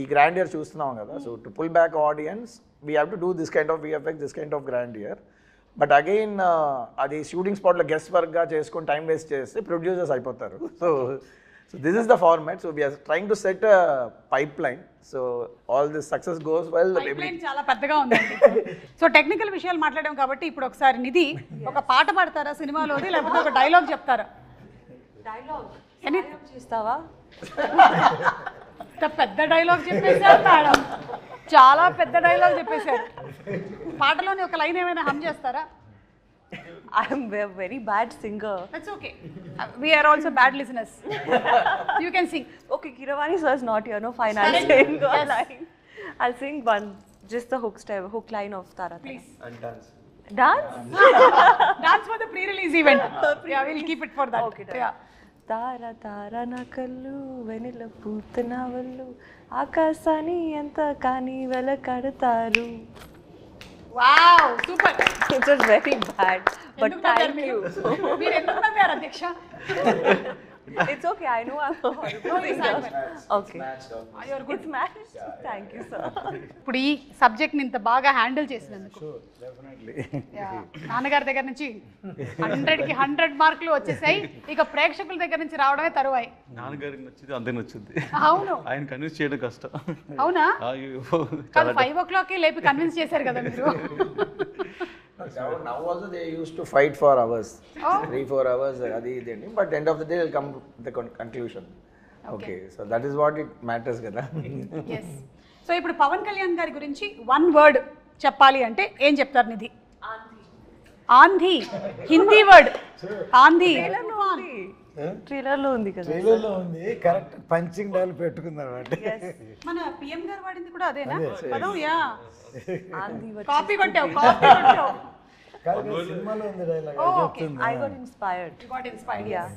Speaker 4: ఈ గ్రాండియర్ చూస్తున్నాం కదా. So to pull back audience we have to do this kind of VFX, this kind of grandeur. But again అది shooting స్పాట్లో guess వర్క్గా చేసుకొని టైం వేస్ట్ చేస్తే ప్రొడ్యూసర్స్ అయిపోతారు. So this is the format. So we are trying to set a pipeline. So all this success goes well.
Speaker 1: Pipeline చాలా పెద్దగా ఉందండి. So technical విషయాలు మాట్లాడాం కాబట్టి ఇప్పుడు ఒకసారి నిధి ఒక పాట పాడతారా సినిమాలోది, లేకపోతే ఒక డైలాగ్ చెప్తారా? ఎనీ
Speaker 3: చేస్తావా?
Speaker 1: ఇంత పెద్ద డైలాగ్ చెప్పేశారు మేడం, చాలా పెద్ద డైలాగ్ చెప్పేశారు. పాటలోని ఒక లైన్ ఏమైనా హమ్ చేస్తారా?
Speaker 3: I am a very bad singer.
Speaker 1: That's okay. We are also bad listeners. You can sing.
Speaker 3: Okay, Kiravani sir is not here. No, fine. I'll
Speaker 1: Correct.
Speaker 3: sing a
Speaker 1: Yes.
Speaker 3: line. I'll sing one, just the hook line of Tara.
Speaker 1: Please.
Speaker 4: And dance.
Speaker 3: Dance?
Speaker 1: Dance for the pre-release event. Yeah, we'll keep it for that.
Speaker 3: Okay, done.
Speaker 1: Yeah.
Speaker 3: తార తార నా కళ్ళు వెనిల పూత నా వల్లు ఆకాశాన్ని ఎంత కానీ వెలకడతారు.
Speaker 1: Wow, super.
Speaker 3: It was very bad, but
Speaker 1: ఎందుకు నవ్వారు
Speaker 3: thank
Speaker 1: మీరు?
Speaker 3: you.
Speaker 1: మీరు ఎందుకు నవ్వారు అధ్యక్ష?
Speaker 3: It's okay. I know I'm a horrible
Speaker 1: No, you sang
Speaker 3: singer.
Speaker 1: well.
Speaker 3: Okay.
Speaker 1: You're good.
Speaker 3: It's matched. Thank you, sir.
Speaker 1: ఇప్పుడు ఈ సబ్జెక్ట్ని ఇంత బాగా హ్యాండిల్ చేసినందుకు
Speaker 2: డెఫినెట్లీ.
Speaker 1: Yeah. నాన్నగారి దగ్గర నుంచి 100కి 100 మార్కులు వచ్చేసాయి. ఇక ప్రేక్షకుల దగ్గర నుంచి రావడమే తరువాయి.
Speaker 5: నాన్నగారికి నచ్చింది అందరికి నచ్చింది.
Speaker 1: అవును.
Speaker 5: ఆయన కన్విన్స్ చేయడం కష్టం.
Speaker 1: అవునా?
Speaker 5: అయ్యో,
Speaker 1: కాదు 5 o'clock లేపి కన్విన్స్ చేశారు కదా మీరు.
Speaker 4: Now also they used to fight for hours,
Speaker 1: Oh.
Speaker 4: 3-4 hours. But end of the day they'll come to the conclusion. Okay, so that is what it matters, kada.
Speaker 1: Yes. So ఇప్పుడు పవన్ కళ్యాణ్ గారి గురించి 1 word చెప్పాలి అంటే ఏం చెప్తారు నిధి? ఆంధీ. Hindi word ఆంధీ.
Speaker 3: Trailer లో ఉంది కదా.
Speaker 2: ట్రైలర్లో ఉంది, కరెక్ట్ పంచింగ్ డైల్ పెట్టుకున్నారు అంటే.
Speaker 1: మన పిఎం గారు వాడింది కూడా అదేనా పదం? యా,
Speaker 3: ఆంధీ
Speaker 1: కాపీ కొట్టావు.
Speaker 2: సినిమాలో ఉంది dialogue
Speaker 1: Oh, okay.
Speaker 3: I got inspired.
Speaker 1: You got inspired. Yeah.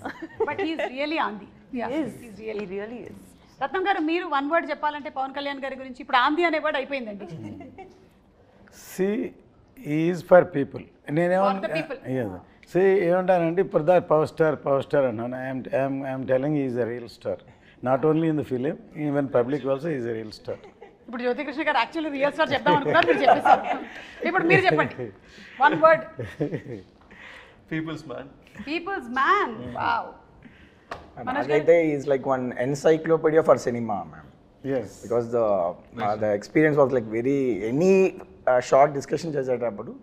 Speaker 1: But he is really ఆంధీ. Yeah,
Speaker 3: He is.
Speaker 1: he's really.
Speaker 3: He really is.
Speaker 1: రత్నం గారు మీరు 1 word చెప్పాలంటే పవన్ కళ్యాణ్ గారి గురించి ఇప్పుడు ఆంధీ అనే వర్డ్ అయిపోయిందండి.
Speaker 2: C is for people.
Speaker 1: For the people.
Speaker 2: C ఏమంటానంటే ఇప్పుడు దా పవర్ స్టార్ అన్నాను. I'm telling is a real star, not only in the film, even public also is a real star.
Speaker 1: ఇప్పుడు జ్యోతికృష్ణ గారు యాక్చువల్లీ రియల్ స్టార్ చెప్దాం అనుకున్నారు, మీరు చెప్పేశారు. ఇప్పుడు మీరు చెప్పండి 1 word.
Speaker 5: Peoples man.
Speaker 1: Peoples man. Wow.
Speaker 4: Naagaite is like one encyclopedia for cinema, ma'am.
Speaker 2: Yes.
Speaker 4: Because the experience was like very, any short discussion చేసేటప్పుడు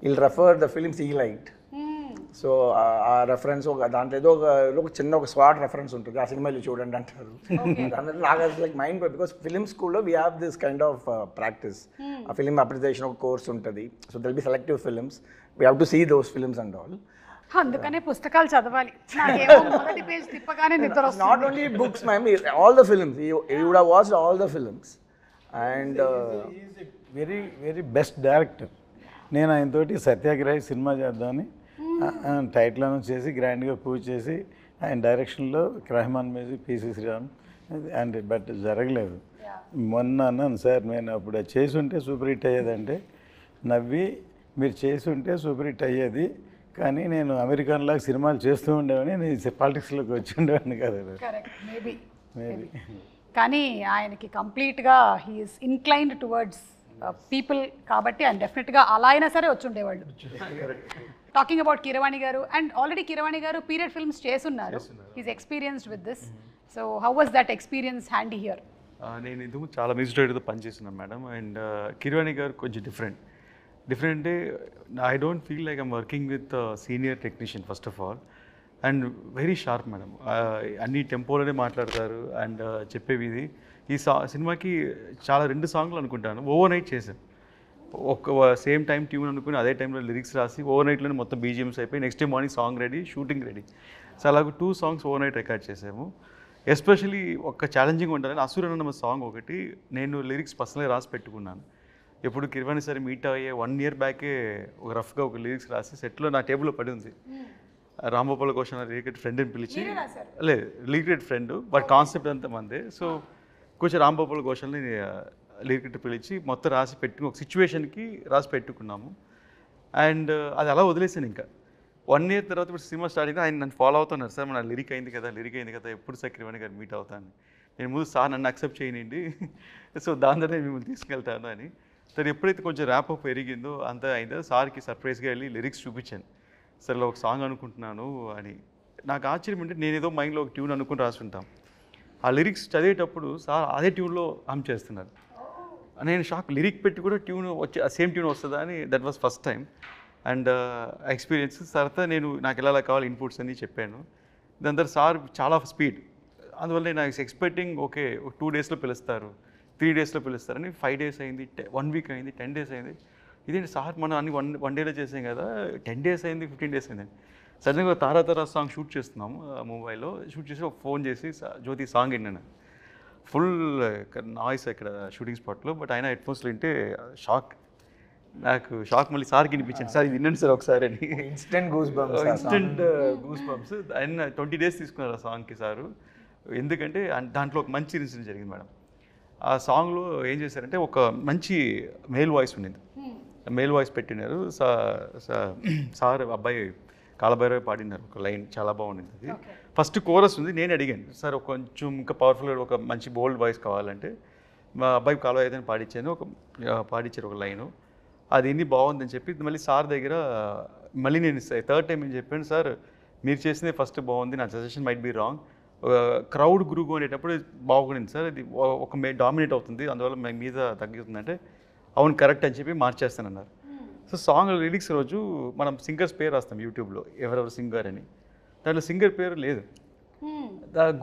Speaker 4: he'll refer the films he liked. So ఆ reference దాంట్లో ఏదో ఒక చిన్న ఒక swat reference ఉంటుంది, ఆ సినిమాలు చూడండి అంటారు. దాంట్లో నాకు లైక్ మైండ్, బికాస్ ఫిలిం స్కూల్లో we have this kind of practice. ఆ ఫిలిం అప్రిసియేషన్ ఒక కోర్స్ ఉంటుంది. So they'll be selective films, we have to see those films and all.
Speaker 1: అందుకనే పుస్తకాలు చదవాలి. నాకేమో మొదటి పేజ్ తిప్పగానే నిద్ర వస్తుంది.
Speaker 4: Not only books, ma'am, all the films. You would have watched all the films. And
Speaker 2: is very very best director. నేను ఆయనతోటి Satyagrahi cinema చేద్దామని టైటిల్ అనౌన్స్ చేసి గ్రాండ్గా పూజ చేసి ఆయన డైరెక్షన్లో Rahman music, P C Sreeram and but జరగలేదు. మొన్న అన్నాను సార్, నేను అప్పుడు అది చేసి ఉంటే సూపర్ హిట్ అయ్యేదంటే నవ్వి, మీరు చేసి ఉంటే సూపర్ హిట్ అయ్యేది, కానీ నేను అమెరికన్లాగా సినిమాలు చేస్తూ ఉండేవాడిని, నేను పాలిటిక్స్లోకి వచ్చి ఉండేవాడిని కదా.
Speaker 1: Correct, maybe.
Speaker 2: మేబీ.
Speaker 1: కానీ ఆయనకి కంప్లీట్గా హీఈస్ ఇన్క్లైన్డ్ టువర్డ్స్ పీపుల్ కాబట్టి ఆయన డెఫినెట్గా అలా అయినా సరే వచ్చి ఉండేవాళ్ళు. టాకింగ్ అబౌట్ కీరవాణి గారు, and already Keeravani garu period films చేస్తున్నారు. He's experienced with this. So how was that experience handy here?
Speaker 5: నేను ఇందుకు చాలా మ్యూజిక్ డైరెక్టర్తో పనిచేస్తున్నాను మేడం. అండ్ కిరవాణి గారు కొంచెం డిఫరెంట్ అంటే I don't feel like I'm working with senior technician first of all. And very sharp madam, అన్ని టెంపోలోనే మాట్లాడతారు. And చెప్పేవి ఇది ఈ సినిమాకి చాలా 2 సాంగ్లు అనుకుంటాను ఓవర్ నైట్ చేశాను. ఒక సేమ్ టైం ట్యూన్ అనుకుని అదే టైంలో లిరిక్స్ రాసి ఓవర్ నైట్లోనే మొత్తం బీజిఎమ్స్ అయిపోయి next day morning song ready, shooting ready. So అలాగ 2 songs ఓవర్ నైట్ రికార్డ్ చేసాము. ఎస్పెషలీ ఒక ఛాలెంజింగ్ ఉంటుందని అసురన్న సాంగ్ ఒకటి నేను లిరిక్స్ పర్సనల్గా రాసి పెట్టుకున్నాను. ఎప్పుడు కిరవాణి సరే మీట్ అయ్యే 1 year బ్యాకే ఒక రఫ్గా ఒక లిరిక్స్ రాసి సెట్లో నా టేబుల్లో పడి ఉంది. రాంగోపాల్ ఘోష్ లిరికెట్ ఫ్రెండ్ని పిలిచి, లేదు లిరికెట్ ఫ్రెండ్ బట్ కాన్సెప్ట్ అంతా మందే. సో కొంచెం రాంగోపాల్ ఘోష్ని లిరికెట్ పిలిచి మొత్తం రాసి పెట్టుకుని ఒక సిచ్యువేషన్కి రాసి పెట్టుకున్నాము. అండ్ అది అలా వదిలేసాను. ఇంకా 1 year తర్వాత ఇప్పుడు సినిమా స్టార్ట్ అయితే ఆయన నన్ను ఫాలో అవుతున్నారు, సార్ మన లిరిక్ అయింది కదా ఎప్పుడు సార్ కిరవాణి గారు మీట్ అవుతాను. నేను ముందు సార్ నన్ను అక్సెప్ట్ చేయనండి, సో దాని ద్వారా నేను మిమ్మల్ని తీసుకెళ్తాను అని. సరే ఎప్పుడైతే కొంచెం ర్యాప్ అప్ పెరిగిందో అంతా అయిందో సార్కి సర్ప్రైజ్గా వెళ్ళి లిరిక్స్ చూపించాను. సరే ఒక సాంగ్ అనుకుంటున్నాను అని. నాకు ఆశ్చర్యం అంటే నేను ఏదో మైండ్లో ఒక ట్యూన్ అనుకుని రాసుంటాం, ఆ లిరిక్స్ చదివేటప్పుడు సార్ అదే ట్యూన్లో హమ్ చేస్తున్నారు. నేను షాక్, లిరిక్ పెట్టి కూడా ట్యూన్ వచ్చే సేమ్ ట్యూన్ వస్తుందా అని. That was first time. And experience తర్వాత నాకు ఎలా కావాలి ఇన్పుట్స్ అని చెప్పాను. దాని తర్వాత సార్ చాలా స్పీడ్, అందువల్ల నేను ఎక్స్పెక్టింగ్ ఓకే 2 డేస్లో పిలుస్తారు, 3 డేస్లో పిలుస్తారని 5 డేస్ అయింది, 1 వీక్ అయింది, 10 డేస్ అయింది. ఇదేంటి సార్ మనం అన్ని వన్ డేలో చేసాం కదా, 10 డేస్ అయింది, 15 డేస్ అయింది. సడన్గా తారా సాంగ్ షూట్ చేస్తున్నాము ముంబైలో. షూట్ చేసి ఒక ఫోన్ చేసి జ్యోతి సాంగ్ విన్నాను. ఫుల్ నాయిస్ ఇక్కడ షూటింగ్ స్పాట్లో, బట్ ఆయన హెడ్ ఫోన్స్లో వింటే నాకు షాక్. మళ్ళీ సార్కి వినిపించాను, సార్ ఇది వినండి సార్ ఒకసారి అని.
Speaker 4: Instant goose
Speaker 5: bumps. ఆయన 20 డేస్ తీసుకున్నారు ఆ సాంగ్కి సారు. ఎందుకంటే దాంట్లో ఒక మంచి ఇన్సిడెంట్ జరిగింది మేడం. ఆ సాంగ్లో ఏం చేశారంటే ఒక మంచి మేల్ వాయిస్ ఉండింది, మేల్ వాయిస్ పెట్టినారు. సార్ అబ్బాయి కాలభైరవి పాడినారు ఒక లైన్, చాలా బాగుండింది అది. ఫస్ట్ కోరస్ ఉంది, నేను అడిగాను సార్ కొంచెం ఇంకా పవర్ఫుల్గా ఒక మంచి బోల్డ్ వాయిస్ కావాలంటే మా అబ్బాయి కాలభైరవి పాడించాను, పాడించారు ఒక లైను. అది ఎన్ని బాగుందని చెప్పి మళ్ళీ సార్ దగ్గర మళ్ళీ నేను 3rd టైం ఏం చెప్పాను, సార్ మీరు చేసిందే ఫస్ట్ బాగుంది, నా suggestion might be wrong, crowd గురుగు అనేటప్పుడు బాగుండింది సార్, ఇది ఒక డామినేట్ అవుతుంది, అందువల్ల మీద తగ్గుతుందంటే అవును కరెక్ట్ అని చెప్పి మార్చేస్తానన్నారు. సో సాంగ్ లిరిక్స్ రోజు మనం సింగర్స్ పేరు రాస్తాం యూట్యూబ్లో, ఎవరెవరు సింగర్ అని. దాంట్లో సింగర్ పేరు లేదు,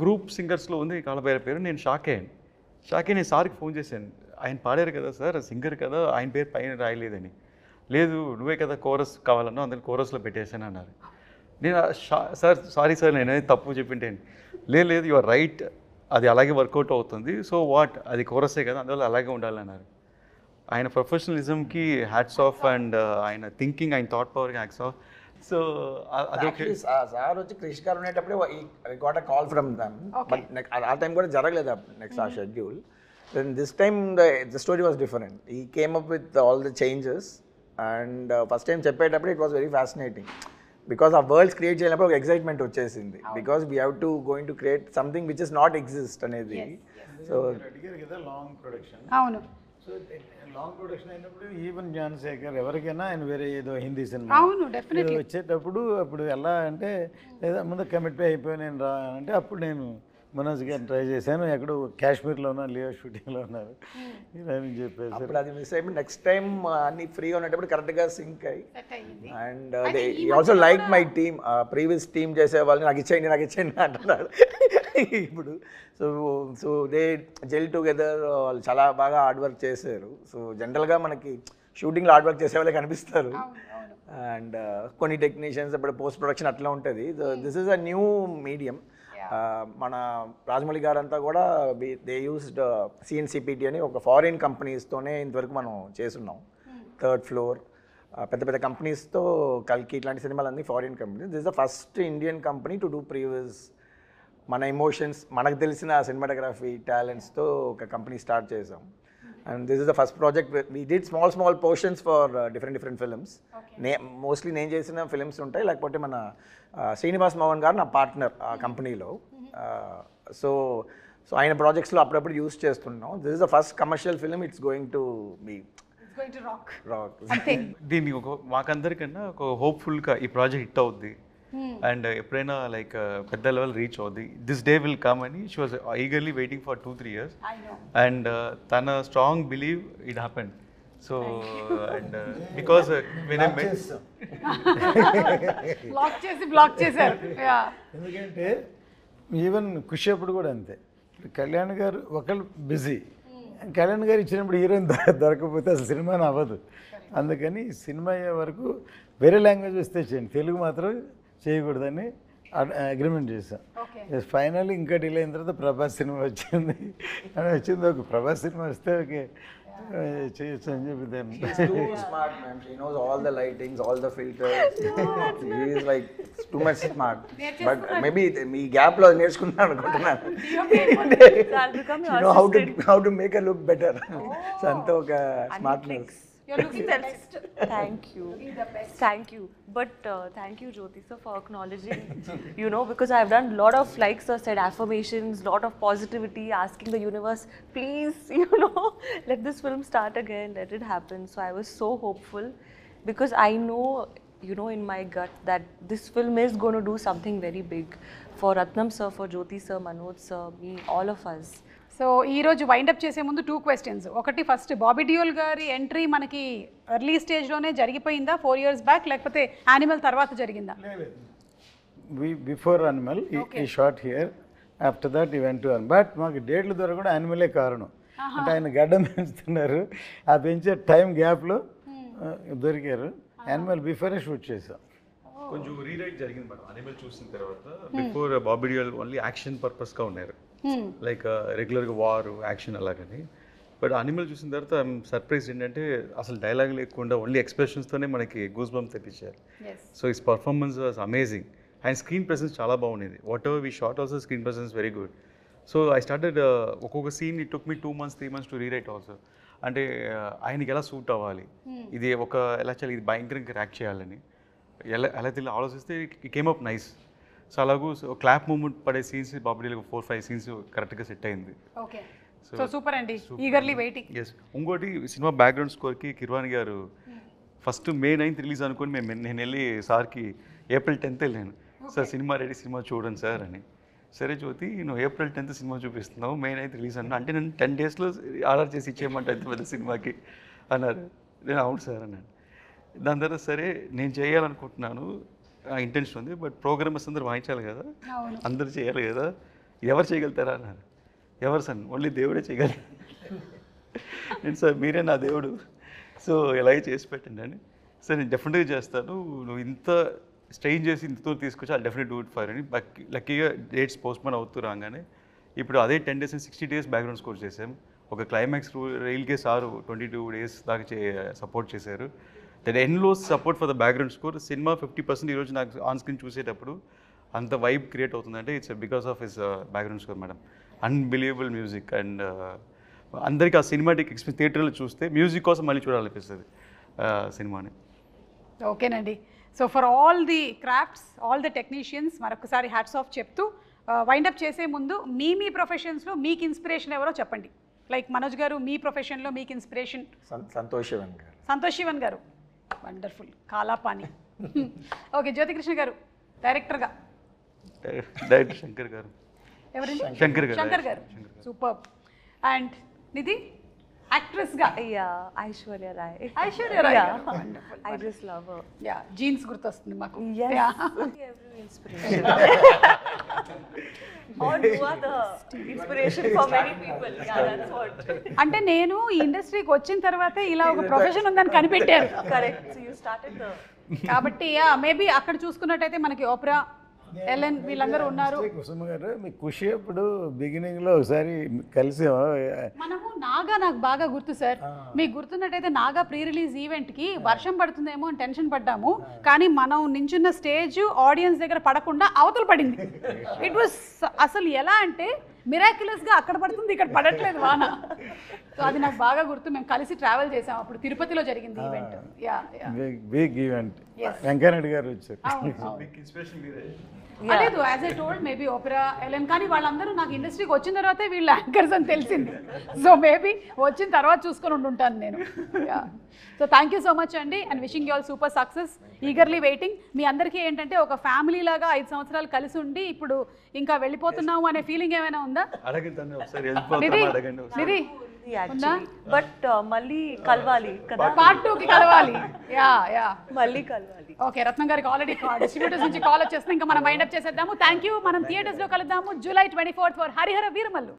Speaker 5: గ్రూప్ సింగర్స్లో ఉంది కాలభైరవి పేరు. నేను షాక్ అయ్యి నేను సార్కి ఫోన్ చేశాను, ఆయన పాడారు కదా సార్, సింగర్ కదా, ఆయన పేరు పైన రాయలేదని. లేదు నువ్వే కదా కోరస్ కావాలన్నా, అందులో కోరస్లో పెట్టేశాను అన్నారు. నేను సార్ సారీ సార్ నేనేది తప్పు చెప్పింటాను. లేదు యువర్ రైట్, అది అలాగే వర్కౌట్ అవుతుంది, సో వాట్ అది కోరసే కదా, అందువల్ల అలాగే ఉండాలన్నారు. ఆయన ప్రొఫెషనలిజంకి హ్యాట్స్ ఆఫ్, అండ్ ఆయన థింకింగ్, ఆయన థాట్ పవర్కి హ్యాట్స్ ఆఫ్. సో అదొకే.
Speaker 4: సార్ వచ్చి క్రిష్ గారు ఉండేటప్పుడే got a call from them, but ఆ టైం కూడా జరగలేదు నెక్స్ట్ ఆ schedule. Then this time the story was different. He came up with all the changes, and first time చెప్పేటప్పుడు it was very fascinating because our worlds create చేయాలప్పుడు ఒక excitement వచ్చేసింది, because we have to going to create something which is not exist అనేది. So
Speaker 2: అడిగారు కదా long production.
Speaker 1: అవును.
Speaker 2: So long production అయినప్పుడు even Gnanasekhar ఎవరికైనా ఆయన వేరే ఏదో హిందీ సినిమా
Speaker 1: అవును డెఫినెట్లీ
Speaker 2: వచ్చేటప్పుడు అప్పుడు ఎలా అంటే లేదా ముందు కమిట్ అయిపోయి నేను రా అంటే అప్పుడు నేను మనోజ్ గారిని ట్రై చేశాను, ఎక్కడో కాశ్మీర్లో ఉన్నారు, లియో షూటింగ్లో ఉన్నారు ఇలా అని చెప్పేసి.
Speaker 4: అప్పుడు అది మిస్ అయిపోయి నెక్స్ట్ టైం అన్ని ఫ్రీగా ఉన్నప్పుడు కరెక్ట్గా సింక్ అయ్యి, and they also like my team, previous team చేసే వాళ్ళని నాకు ఇచ్చేయండి అంటున్నాడు ఇప్పుడు. సో దే జెల్ టుగెదర్, వాళ్ళు చాలా బాగా హార్డ్ వర్క్ చేశారు. సో జనరల్గా మనకి షూటింగ్లో హార్డ్ వర్క్ చేసే వాళ్ళే కనిపిస్తారు, అండ్ కొన్ని టెక్నీషియన్స్ ఇప్పుడు పోస్ట్ ప్రొడక్షన్ అట్లా ఉంటుంది. This is a new medium. మన రాజమౌళి గారు అంతా కూడా దే యూస్డ్ CNCPT అని ఒక ఫారిన్ కంపెనీస్తోనే ఇంతవరకు మనం చేస్తున్నాం. 3rd ఫ్లోర్ పెద్ద పెద్ద కంపెనీస్తో కల్కి ఇట్లాంటి సినిమాలన్నీ foreign companies. This is the first Indian company to do previous మన ఎమోషన్స్, మనకు తెలిసిన సినిమాటోగ్రఫీ టాలెంట్స్తో ఒక కంపెనీ స్టార్ట్ చేసాం. And this is the first project. We did small portions for different films. Mostly నేను చేసిన ఫిల్మ్స్ ఉంటాయి, లేకపోతే మన శ్రీనివాస్ మోహన్ గారు నా పార్ట్నర్ ఆ కంపెనీలో. సో ఆయన ప్రాజెక్ట్స్లో అప్పుడప్పుడు యూస్ చేస్తున్నాం. This is the first commercial film, it's going to be rock.
Speaker 5: దీన్ని మాకందరికన్నా ఒక హోప్ఫుల్గా ఈ ప్రాజెక్ట్ హిట్ అవుద్ది, అండ్ ఎప్పుడైనా లైక్ పెద్ద లెవెల్ రీచ్ అవుద్ది, దిస్ డే విల్ కమ్ అని she was eagerly waiting for 2-3 years, and తన strong believe it happened. So and because when I met
Speaker 1: block చేశారు.
Speaker 2: ఎందుకంటే ఈవెన్ ఖుషి అప్పుడు కూడా అంతే, కళ్యాణ్ గారు ఒకళ్ళు బిజీ, కళ్యాణ్ గారు ఇచ్చినప్పుడు హీరోయిన్ దొరకకపోతే అసలు సినిమాని అవ్వదు. అందుకని సినిమా అయ్యే వరకు వేరే లాంగ్వేజ్ వస్తే చేయండి, తెలుగు మాత్రం చేయకూడదని అగ్రిమెంట్ చేశాం. ఫైనల్ ఇంకా డిలే అయిన తర్వాత ప్రభాస్ సినిమా వచ్చింది అని వచ్చింది. ఒక ప్రభాస్ సినిమా వస్తే ఓకే చేయొచ్చు అని చెప్పి దాన్ని.
Speaker 4: Too smart, ma'am. She knows all the lightings, all the filters. She is like too much smart. But maybe me gap lo నేర్చుకున్నాను అనుకుంటున్నాను. You know how to make her look better. So అంతా ఒక smartness.
Speaker 1: You're looking the best.
Speaker 3: Thank you. Thank you. But thank you, Jyoti sir, for acknowledging, because I've done a lot of, like sir said, affirmations, lot of positivity, asking the universe, please, let this film start again, let it happen. So I was so hopeful because I know, in my gut that this film is going to do something very big for Ratnam sir, for Jyoti sir, Manoj sir, me, all of us.
Speaker 1: So ఈరోజు wind up చేసే ముందు 2 questions. ఒకటి, first Bobby Deol గారి entry మనకి early స్టేజ్లోనే జరిగిపోయిందా 4 years back, లేకపోతే animal తర్వాత జరిగిందా?
Speaker 2: బిఫోర్ అనిమల్ ఈ షార్ట్ హియర్, ఆఫ్టర్ దట్ ఈ వెంట్ టు అనిమల్. బట్ మాకు డేట్ల ద్వారా కూడా అనిమలే కారణం. అంటే ఆయన గడ్డం పెంచుతున్నారు, ఆ పెంచే టైం గ్యాప్లో దొరికారు. యానిమల్ బిఫోరే షూట్ చేసాం.
Speaker 5: కొంచెం రీరైట్ జరిగింది మేడం అనిమల్ చూసిన తర్వాత. Before Bobby Deol only action పర్పస్గా ఉన్నారు, లైక్ రెగ్యులర్గా వార్ యాక్షన్ అలాగని. బట్ అనిమల్ చూసిన తర్వాత ఐఎమ్ సర్ప్రైజ్ ఏంటంటే అసలు డైలాగ్ లేకుండా ఓన్లీ ఎక్స్ప్రెషన్స్తోనే మనకి గూస్ బంప్ తెప్పించారు. So his performance was amazing and screen presence చాలా బాగుండేది. Whatever we shot also screen presence very good. So I started ఒక్కొక్క scene it took me 2 months 3 months to rewrite also. అంటే ఆయనకి ఎలా suit అవ్వాలి, ఇది ఒక ఎలా చేయాలి, ఇది భయంకరంగా యాక్ట్ చేయాలని ఎలా తెలియదు ఆలోచిస్తే it came up nice. So అలాగూ క్లాప్ మూమెంట్ పడే సీన్స్ బాబుడీలకు 4-5 scenes కరెక్ట్గా సెట్ అయింది.
Speaker 1: ఓకే, సో సూపర్ అండి, ఈగర్లీ వెయిటింగ్.
Speaker 5: ఎస్, ఇంకోటి సినిమా బ్యాక్గ్రౌండ్ స్కోర్కి కిర్వాణి గారు ఫస్ట్ May 9th రిలీజ్ అనుకుని నేను వెళ్ళి సార్కి April 10th వెళ్ళాను. సార్ సినిమా రెడీ, సినిమా చూడండి సార్ అని. సరే జ్యోతి, నువ్వు April 10th సినిమా చూపిస్తున్నావు, May 9th రిలీజ్ అన్నా, అంటే నేను 10 daysలో ఆర్డర్ చేసి ఇచ్చేయమంటే అంత పెద్ద సినిమాకి అన్నారు. నేను అవును సార్ అన్నాను. దాని తర్వాత సరే నేను చేయాలనుకుంటున్నాను, ఇంటెన్షన్ ఉంది, బట్ ప్రోగ్రామర్స్ అందరూ వాయించాలి కదా, అందరూ చేయాలి కదా, ఎవరు చేయగలుగుతారా అన్నారు. ఎవరు సార్, ఓన్లీ దేవుడే చేయగలరు. నేను సార్ మీరే నా దేవుడు, సో ఎలాగే చేసి పెట్టండి అని. సార్ నేను డెఫినెట్గా చేస్తాను, నువ్వు ఇంత స్ట్రెయిన్ చేసి ఇంతతో తీసుకొచ్చి అది డెఫినెట్ డూ ఇట్ ఫర్ అని. లక్కీగా డేట్స్ పోస్ట్పోన్ అవుతూ రాగానే ఇప్పుడు అదే 10 days and 60 days background score చేసాం. ఒక క్లైమాక్స్ రైల్కే సారు 22 days దాకా సపోర్ట్ చేశారు. That endless support for the background score. Cinema 50% ఈరోజు నాకు ఆన్ స్క్రీన్ చూసేటప్పుడు అంత వైబ్ క్రియేట్ అవుతుందంటే it's because of his background score madam. Unbelievable music and అందరికీ ఆ సినిమాటిక్ ఎక్స్పీరియన్స్ థియేటర్లో చూస్తే మ్యూజిక్ కోసం మళ్ళీ చూడాలనిపిస్తుంది సినిమాని.
Speaker 1: ఓకేనండి, so for all the crafts, all the technicians మరొకసారి హ్యాట్స్ ఆఫ్ చెప్తూ వైండప్ చేసే ముందు మీ ప్రొఫెషన్స్లో మీకు ఇన్స్పిరేషన్ ఎవరో చెప్పండి. లైక్ మనోజ్ గారు, మీ ప్రొఫెషన్లో మీకు ఇన్స్పిరేషన్?
Speaker 4: సంతోష్ శివన్ గారు.
Speaker 1: సంతోష్ శివన్ గారు, వండర్ఫుల్, కాలాపాని. ఓకే, జ్యోతికృష్ణ గారు డైరెక్టర్గా?
Speaker 5: డైరెక్టర్ శంకర్ గారు.
Speaker 1: ఎవరండి?
Speaker 5: శంకర్ గారు.
Speaker 1: సూపర్. అండ్ నిధి యాక్ట్రెస్గా?
Speaker 3: Aishwarya Rai.
Speaker 1: Aishwarya Rai,
Speaker 3: I just love her.
Speaker 1: Yeah, Jeans గుర్తొస్తుంది మాకు.
Speaker 3: Yes. Every inspiration. Or you are the inspiration for many people. Yeah, that's what.
Speaker 1: అంటే నేను ఈ ఇండస్ట్రీకి వచ్చిన తర్వాతే ఇలా ఒక ప్రొఫెషన్ ఉందని కనిపెట్టారు.
Speaker 3: Correct. So you started the.
Speaker 1: కాబట్టి మేబీ అక్కడ చూసుకున్నట్టయితే మనకి ఓప్రా, ఎలెన్ వీళ్ళందరూ ఉన్నారు.
Speaker 2: కుసుమ గారు, మీ ఖుషి అప్పుడు బిగినింగ్లో ఒకసారి కలిసాము
Speaker 1: మనము. నాగా నాకు బాగా గుర్తు సార్, మీకు గుర్తున్నట్టయితే నాగా ప్రీ రిలీజ్ ఈవెంట్కి వర్షం పడుతుందేమో అని టెన్షన్ పడ్డాము, కానీ మనం నించున్న స్టేజ్ ఆడియన్స్ దగ్గర పడకుండా అవతల పడింది. ఇట్ వాస్ అసలు ఎలా అంటే మిరాక్యులస్గా అక్కడ పడుతుంది, ఇక్కడ పడట్లేదు వాన. సో అది నాకు బాగా గుర్తు. మేము కలిసి ట్రావెల్ చేసాం, అప్పుడు తిరుపతిలో జరిగింది ఈవెంట్.
Speaker 2: Big event. వెంకయ్యనాయుడు గారు వచ్చారు.
Speaker 1: లేదు, as I told maybe Opera, Ellen, కానీ వాళ్ళందరూ నాకు ఇండస్ట్రీకి వచ్చిన తర్వాతే వీళ్ళు యాంకర్స్ అని తెలిసింది. సో మేబీ వచ్చిన తర్వాత చూసుకొని ఉంటుంటాను నేను. So thank you so much అండి, and wishing you all super success. Eagerly waiting. మీ అందరికీ ఏంటంటే ఒక ఫ్యామిలీ లాగా 5 సంవత్సరాలు కలిసి ఉండి ఇప్పుడు ఇంకా వెళ్ళిపోతున్నాము అనే ఫీలింగ్ ఏమైనా ఉందా? నిధి ఉందా?
Speaker 3: బట్ మళ్ళీ కలవాలి కదా,
Speaker 1: Part 2కి కలవాలి.
Speaker 3: మళ్ళీ కలవాలి.
Speaker 1: ఓకే, రత్నం గారికి ఆల్రెడీ డిస్ట్రిబ్యూటర్స్ నుంచి కాల్ వచ్చేస్తుంది. ఇంకా మనం వైండప్ చేసేద్దాము. Thank you. మనం థియేటర్స్లో కలుద్దాము July 24th for Harihara Veeramallu.